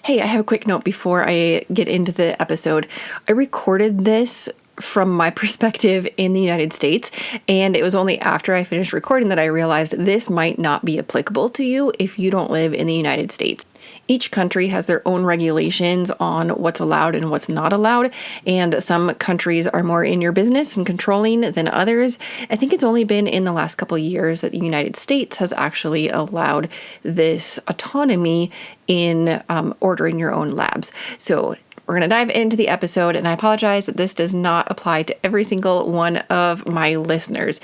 Hey, I have a quick note before I get into the episode. I recorded this from my perspective in the United States, and it was only after I finished recording that I realized this might not be applicable to you if you don't live in the United States. Each country has their own regulations on what's allowed and what's not allowed, and some countries are more in your business and controlling than others. I think it's only been in the last couple of years that the United States has actually allowed this autonomy in ordering your own labs. So we're going to dive into the episode, and I apologize that this does not apply to every single one of my listeners.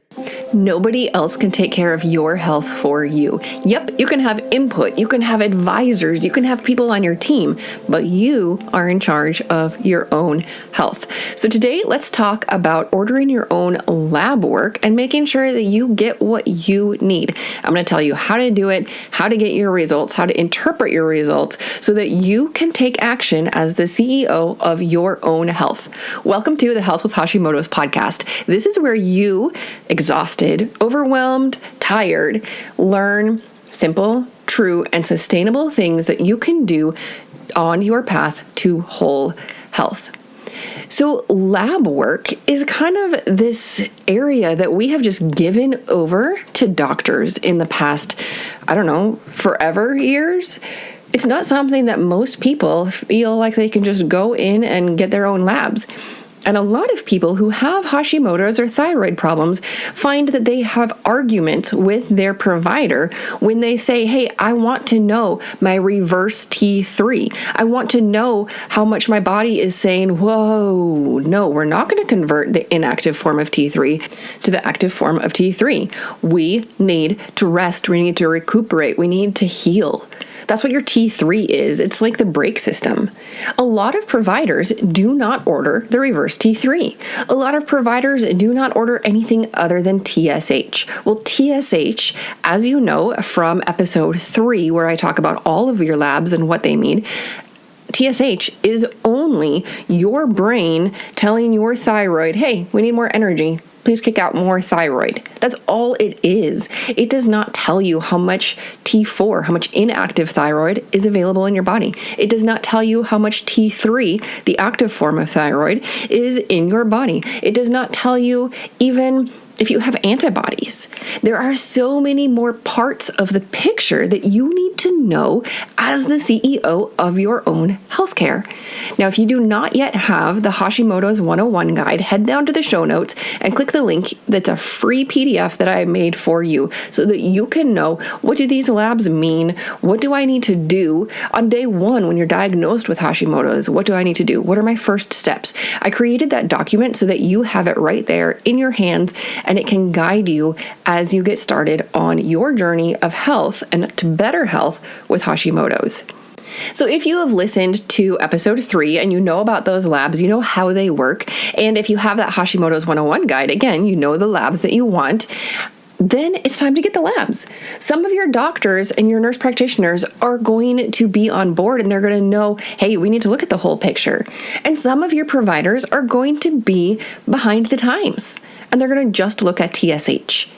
Nobody else can take care of your health for you. Yep, you can have input, you can have advisors, you can have people on your team, but you are in charge of your own health. So today, let's talk about ordering your own lab work and making sure that you get what you need. I'm going to tell you how to do it, how to get your results, how to interpret your results so that you can take action as the CEO of your own health. Welcome to the Health with Hashimoto's podcast. This is where you, exhausted, overwhelmed, tired, learn simple, true, and sustainable things that you can do on your path to whole health. So lab work is kind of this area that we have just given over to doctors in the past, forever years. It's not something that most people feel like they can just go in and get their own labs. And a lot of people who have Hashimoto's or thyroid problems find that they have arguments with their provider when they say, hey, I want to know my reverse T3. I want to know how much my body is saying, whoa, no, we're not going to convert the inactive form of T3 to the active form of T3. We need to rest. We need to recuperate. We need to heal. That's what your T3 is. It's like the brake system. A lot of providers do not order the reverse T3. A lot of providers do not order anything other than TSH. Well, TSH, as you know from episode 3, where I talk about all of your labs and what they mean, TSH is only your brain telling your thyroid, hey, we need more energy. Please kick out more thyroid. That's all it is. It does not tell you how much T4, how much inactive thyroid is available in your body. It does not tell you how much T3, the active form of thyroid, is in your body. It does not tell you even if you have antibodies. There are so many more parts of the picture that you need to know as the CEO of your own healthcare. Now, if you do not yet have the Hashimoto's 101 guide, head down to the show notes and click the link that's a free PDF that I made for you so that you can know, what do these labs mean? What do I need to do on day one when you're diagnosed with Hashimoto's? What do I need to do? What are my first steps? I created that document so that you have it right there in your hands, and it can guide you as you get started on your journey of health and to better health with Hashimoto's. So if you have listened to episode 3 and you know about those labs, you know how they work, and if you have that Hashimoto's 101 guide, again, you know the labs that you want, then it's time to get the labs. Some of your doctors and your nurse practitioners are going to be on board and they're going to know, hey, we need to look at the whole picture. And some of your providers are going to be behind the times and they're going to just look at TSH.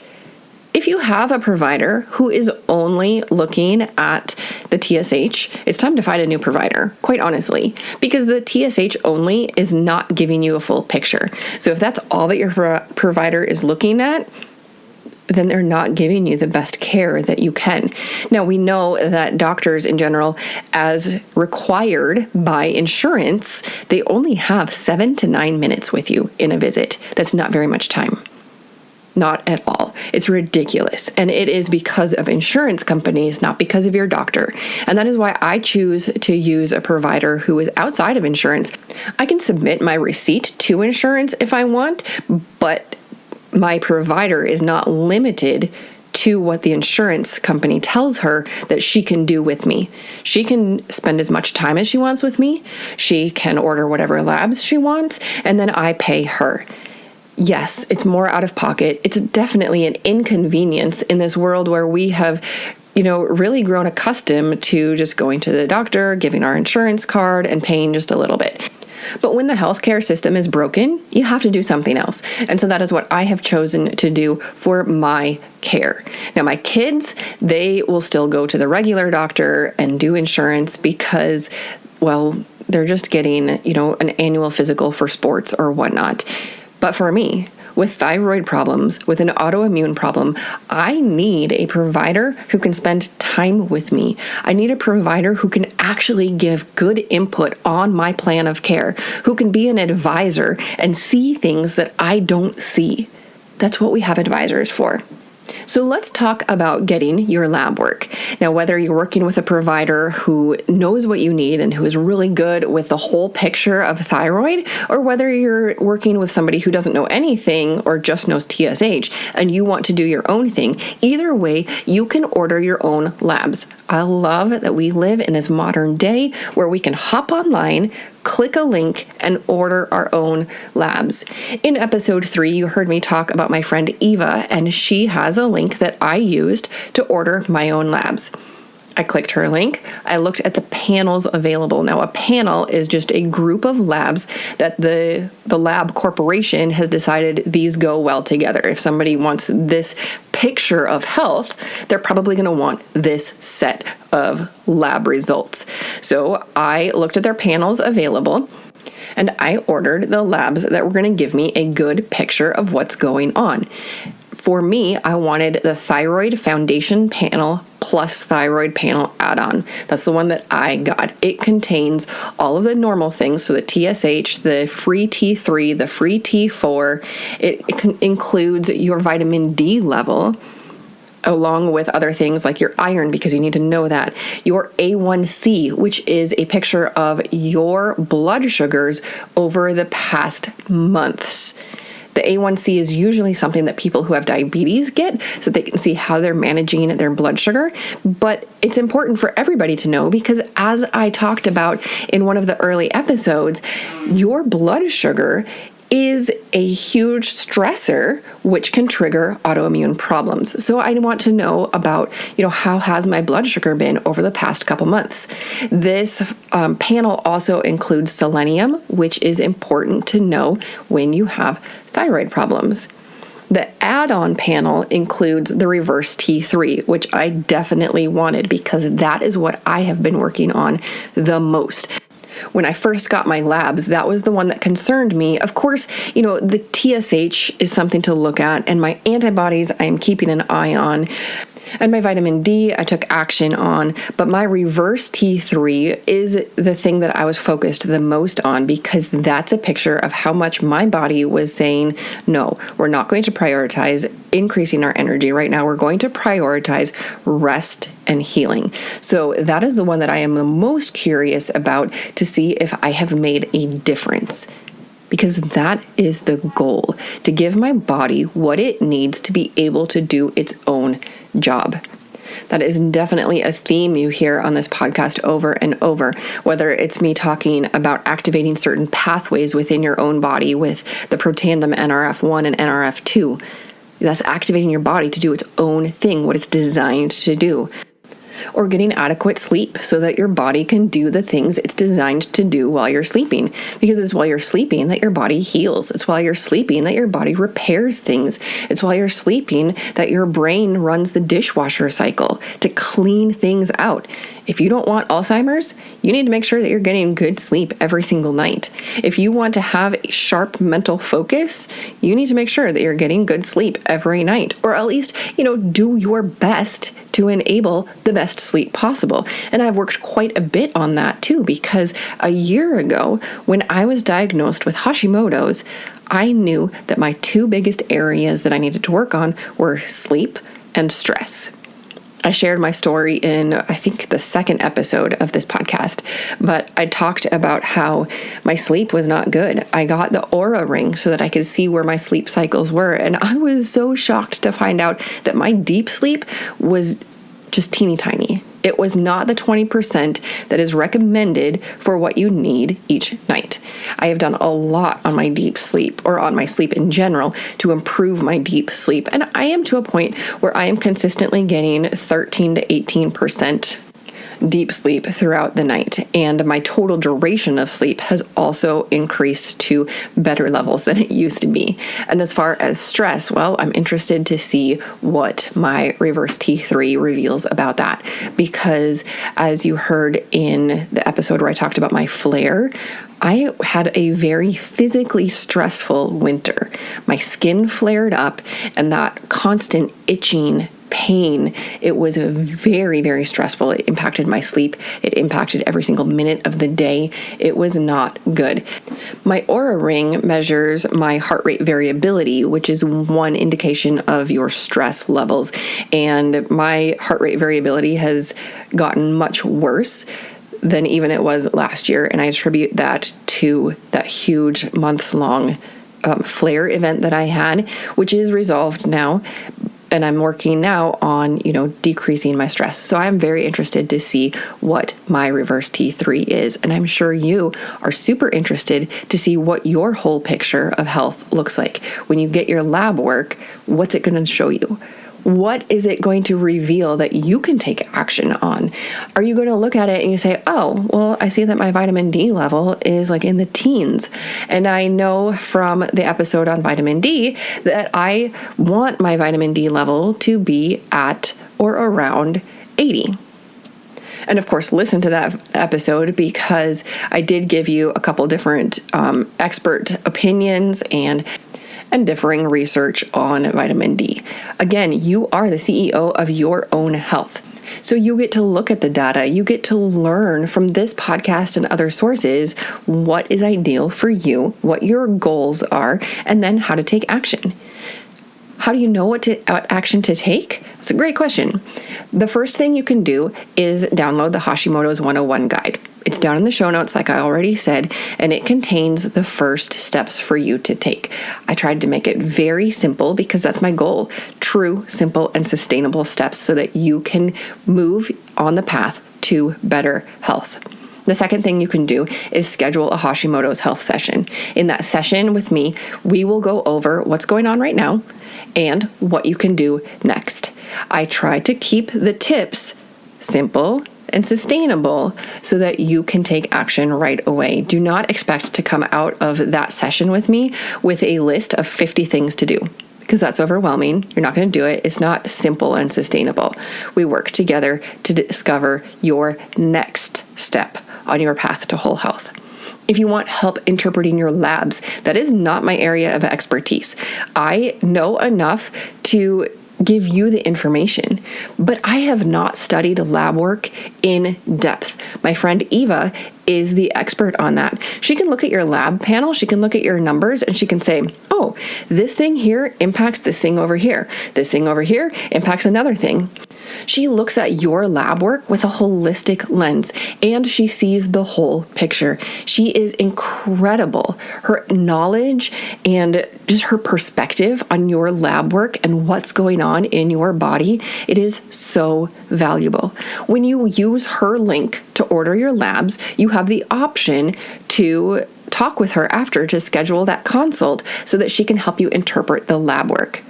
If you have a provider who is only looking at the TSH, it's time to find a new provider, quite honestly, because the TSH only is not giving you a full picture. So if that's all that your provider is looking at, then they're not giving you the best care that you can. Now, we know that doctors in general, as required by insurance, they only have 7 to 9 minutes with you in a visit. That's not very much time. Not at all. It's ridiculous. And it is because of insurance companies, not because of your doctor. And that is why I choose to use a provider who is outside of insurance. I can submit my receipt to insurance if I want, but my provider is not limited to what the insurance company tells her that she can do with me. She can spend as much time as she wants with me. She can order whatever labs she wants, and then I pay her. Yes, it's more out of pocket. It's definitely an inconvenience in this world where we have, really grown accustomed to just going to the doctor, giving our insurance card, and paying just a little bit. But when the healthcare system is broken, you have to do something else. And so that is what I have chosen to do for my care. Now, my kids, they will still go to the regular doctor and do insurance because, well, they're just getting, an annual physical for sports or whatnot. But for me, with thyroid problems, with an autoimmune problem, I need a provider who can spend time with me. I need a provider who can actually give good input on my plan of care, who can be an advisor and see things that I don't see. That's what we have advisors for. So let's talk about getting your lab work. Now, whether you're working with a provider who knows what you need and who is really good with the whole picture of thyroid, or whether you're working with somebody who doesn't know anything or just knows TSH and you want to do your own thing, either way, you can order your own labs. I love that we live in this modern day where we can hop online, click a link, and order our own labs. In episode 3, you heard me talk about my friend Eva, and she has a link that I used to order my own labs. I clicked her link. I looked at the panels available. Now, a panel is just a group of labs that the lab corporation has decided these go well together. If somebody wants this picture of health, they're probably going to want this set of lab results. So I looked at their panels available, and I ordered the labs that were going to give me a good picture of what's going on. For me, I wanted the thyroid foundation panel plus thyroid panel add-on. That's the one that I got. It contains all of the normal things, so the TSH, the free T3, the free T4. It includes your vitamin D level, along with other things like your iron, because you need to know that. Your A1C, which is a picture of your blood sugars over the past months. The A1C is usually something that people who have diabetes get so they can see how they're managing their blood sugar. But it's important for everybody to know because, as I talked about in one of the early episodes, your blood sugar is a huge stressor which can trigger autoimmune problems. So I want to know about, how has my blood sugar been over the past couple months? This panel also includes selenium, which is important to know when you have thyroid problems. The add-on panel includes the reverse T3, which I definitely wanted because that is what I have been working on the most. When I first got my labs, that was the one that concerned me. Of course, the TSH is something to look at, and my antibodies I am keeping an eye on. And my vitamin D, I took action on, but my reverse T3 is the thing that I was focused the most on because that's a picture of how much my body was saying, no, we're not going to prioritize increasing our energy right now. We're going to prioritize rest and healing. So that is the one that I am the most curious about to see if I have made a difference. Because that is the goal, to give my body what it needs to be able to do its own job. That is definitely a theme you hear on this podcast over and over, whether it's me talking about activating certain pathways within your own body with the Protandim NRF1 and NRF2. That's activating your body to do its own thing, what it's designed to do. Or getting adequate sleep so that your body can do the things it's designed to do while you're sleeping. Because it's while you're sleeping that your body heals. It's while you're sleeping that your body repairs things. It's while you're sleeping that your brain runs the dishwasher cycle to clean things out. If you don't want Alzheimer's, you need to make sure that you're getting good sleep every single night. If you want to have a sharp mental focus, you need to make sure that you're getting good sleep every night, or at least, do your best to enable the best sleep possible. And I've worked quite a bit on that too, because a year ago, when I was diagnosed with Hashimoto's, I knew that my two biggest areas that I needed to work on were sleep and stress. I shared my story in, I think, the second episode of this podcast, but I talked about how my sleep was not good. I got the Aura ring so that I could see where my sleep cycles were, and I was so shocked to find out that my deep sleep was just teeny tiny. It was not the 20% that is recommended for what you need each night. I have done a lot on my deep sleep, or on my sleep in general, to improve my deep sleep. And I am to a point where I am consistently getting 13 to 18% deep sleep throughout the night, and my total duration of sleep has also increased to better levels than it used to be. And as far as stress, well, I'm interested to see what my reverse T3 reveals about that, because as you heard in the episode where I talked about my flare, I had a very physically stressful winter. My skin flared up, and that constant itching pain, it was very, very stressful. It impacted my sleep. It impacted every single minute of the day. It was not good. My Oura Ring measures my heart rate variability, which is one indication of your stress levels. And my heart rate variability has gotten much worse than even it was last year. And I attribute that to that huge months-long flare event that I had, which is resolved now. And I'm working now on, decreasing my stress. So I'm very interested to see what my reverse T3 is. And I'm sure you are super interested to see what your whole picture of health looks like. When you get your lab work, what's it going to show you? What is it going to reveal that you can take action on? Are you going to look at it and you say, oh, well, I see that my vitamin D level is like in the teens. And I know from the episode on vitamin D that I want my vitamin D level to be at or around 80. And of course, listen to that episode, because I did give you a couple different expert opinions and differing research on vitamin D. Again, you are the CEO of your own health. So you get to look at the data, you get to learn from this podcast and other sources what is ideal for you, what your goals are, and then how to take action. How do you know what action to take? That's a great question. The first thing you can do is download the Hashimoto's 101 guide. It's down in the show notes, like I already said, and it contains the first steps for you to take. I tried to make it very simple because that's my goal. True, simple, and sustainable steps so that you can move on the path to better health. The second thing you can do is schedule a Hashimoto's health session. In that session with me, we will go over what's going on right now and what you can do next. I try to keep the tips simple and sustainable so that you can take action right away. Do not expect to come out of that session with me with a list of 50 things to do, because that's overwhelming. You're not going to do it. It's not simple and sustainable. We work together to discover your next step on your path to whole health. If you want help interpreting your labs, that is not my area of expertise. I know enough to give you the information, but I have not studied lab work in depth. My friend Eva is the expert on that. She can look at your lab panel, she can look at your numbers, and she can say, oh, this thing here impacts this thing over here. This thing over here impacts another thing. She looks at your lab work with a holistic lens, and she sees the whole picture. She is incredible. Her knowledge and just her perspective on your lab work and what's going on in your body, it is so valuable. When you use her link to order your labs, you have the option to talk with her after to schedule that consult so that she can help you interpret the lab work.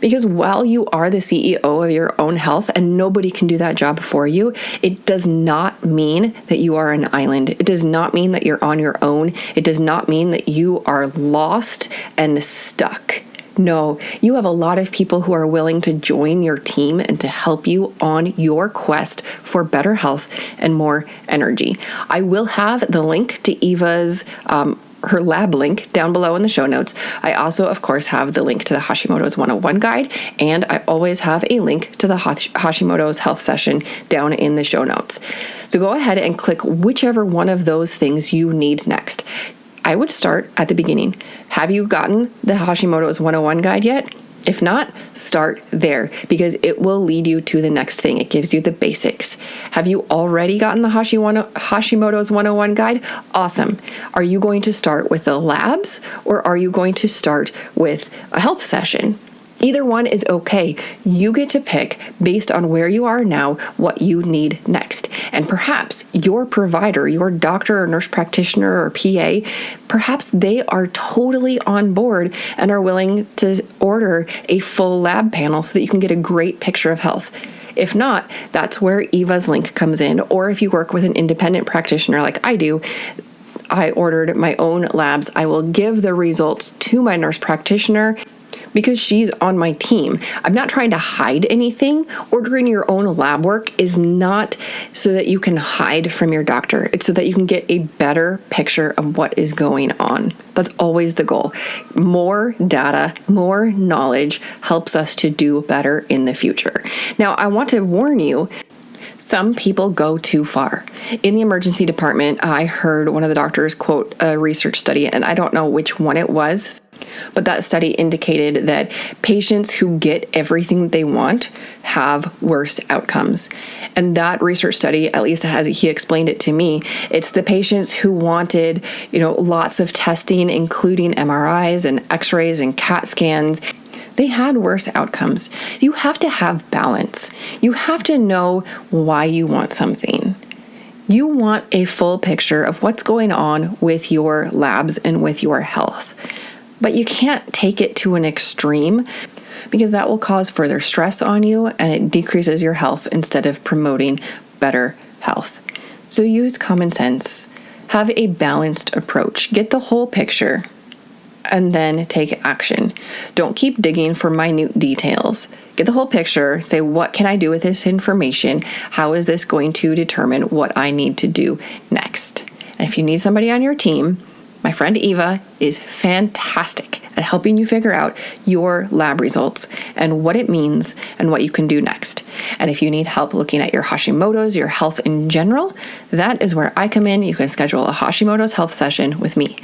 Because while you are the CEO of your own health and nobody can do that job for you, it does not mean that you are an island. It does not mean that you're on your own. It does not mean that you are lost and stuck. No, you have a lot of people who are willing to join your team and to help you on your quest for better health and more energy. I will have the link to Eva's her lab link down below in the show notes. I also, of course, have the link to the Hashimoto's 101 guide, and I always have a link to the Hashimoto's health session down in the show notes. So go ahead and click whichever one of those things you need next. I would start at the beginning. Have you gotten the Hashimoto's 101 guide yet? If not, start there, because it will lead you to the next thing. It gives you the basics. Have you already gotten the Hashimoto's 101 guide? Awesome. Are you going to start with the labs, or are you going to start with a health session? Either one is okay. You get to pick, based on where you are now, what you need next. And perhaps your provider, your doctor or nurse practitioner or PA, perhaps they are totally on board and are willing to order a full lab panel so that you can get a great picture of health. If not, that's where Eva's link comes in. Or if you work with an independent practitioner like I do, I ordered my own labs. I will give the results to my nurse practitioner because she's on my team. I'm not trying to hide anything. Ordering your own lab work is not so that you can hide from your doctor. It's so that you can get a better picture of what is going on. That's always the goal. More data, more knowledge helps us to do better in the future. Now, I want to warn you, some people go too far. In the emergency department, I heard one of the doctors quote a research study, and I don't know which one it was, but that study indicated that patients who get everything they want have worse outcomes. And that research study, at least as he explained it to me, it's the patients who wanted, lots of testing, including MRIs and X-rays and CAT scans. They had worse outcomes. You have to have balance. You have to know why you want something. You want a full picture of what's going on with your labs and with your health. But you can't take it to an extreme because that will cause further stress on you and it decreases your health instead of promoting better health. So use common sense. Have a balanced approach. Get the whole picture and then take action. Don't keep digging for minute details. Get the whole picture. Say, what can I do with this information? How is this going to determine what I need to do next? And if you need somebody on your team, my friend Eva is fantastic at helping you figure out your lab results and what it means and what you can do next. And if you need help looking at your Hashimoto's, your health in general, that is where I come in. You can schedule a Hashimoto's health session with me.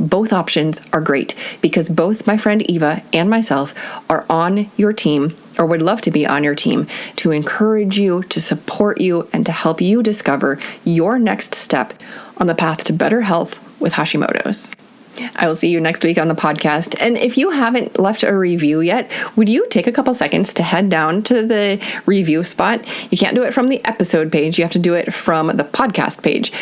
Both options are great because both my friend Eva and myself are on your team or would love to be on your team to encourage you, to support you, and to help you discover your next step on the path to better health with Hashimoto's. I will see you next week on the podcast. And if you haven't left a review yet, would you take a couple seconds to head down to the review spot? You can't do it from the episode page. You have to do it from the podcast page.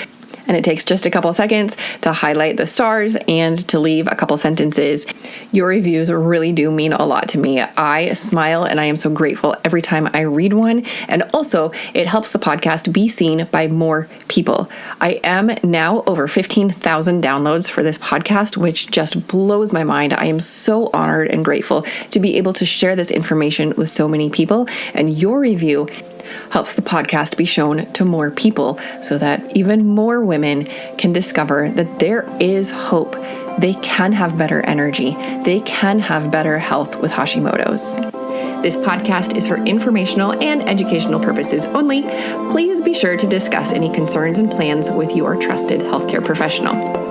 And it takes just a couple seconds to highlight the stars and to leave a couple sentences. Your reviews really do mean a lot to me. I smile and I am so grateful every time I read one. And also, it helps the podcast be seen by more people. I am now over 15,000 downloads for this podcast, which just blows my mind. I am so honored and grateful to be able to share this information with so many people. And your review helps the podcast be shown to more people so that even more women can discover that there is hope. They can have better energy. They can have better health with Hashimoto's. This podcast is for informational and educational purposes only. Please be sure to discuss any concerns and plans with your trusted healthcare professional.